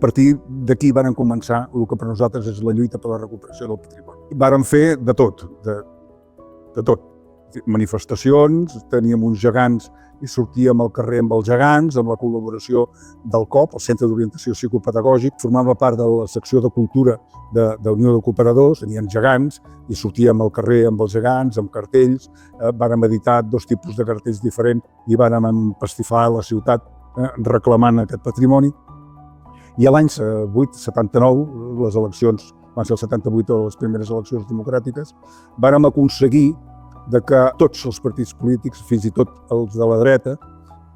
A partir d'aquí varen començar el que per nosaltres és la lluita per la recuperació del patrimoni. Varen fer de tot, de tot. Manifestacions, teníem uns gegants i sortíem al carrer amb els gegants, amb la col·laboració del COP, el Centre d'Orientació Psicopedagògic. Formava part de la secció de cultura d'Unió de Cooperadors, tenien gegants i sortíem al carrer amb els gegants, amb cartells. Vàrem editar 2 tipus de cartells diferents i vàrem empastifar la ciutat reclamant aquest patrimoni. I a l'any 79, les eleccions, van ser el 78 les primeres eleccions democràtiques, vàrem aconseguir que tots els partits polítics, fins i tot els de la dreta,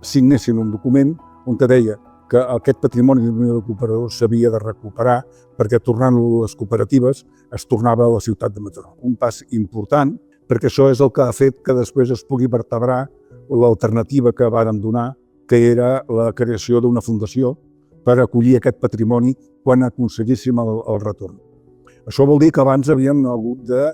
signessin un document on deia que aquest patrimoni d'Unió de Cooperadors s'havia de recuperar perquè tornant-lo a les cooperatives es tornava a la ciutat de Mataró. Un pas important, perquè això és el que ha fet que després es pugui vertebrar l'alternativa que vàrem donar, que era la creació d'una fundació per acollir aquest patrimoni quan aconseguíssim el retorn. Això vol dir que abans havíem hagut de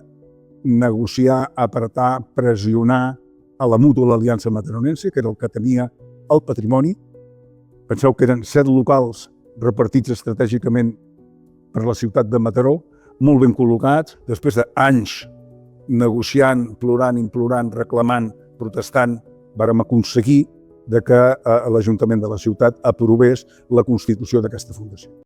negociar, apretar, pressionar a la Mútua l'Aliança Mataronense, que era el que tenia el patrimoni. Penseu que eren 7 locals repartits estratègicament per la ciutat de Mataró, molt ben col·locats, després d'anys negociant, plorant, implorant, reclamant, protestant, vàrem aconseguir que l'Ajuntament de la ciutat aprovés la constitució d'aquesta fundació.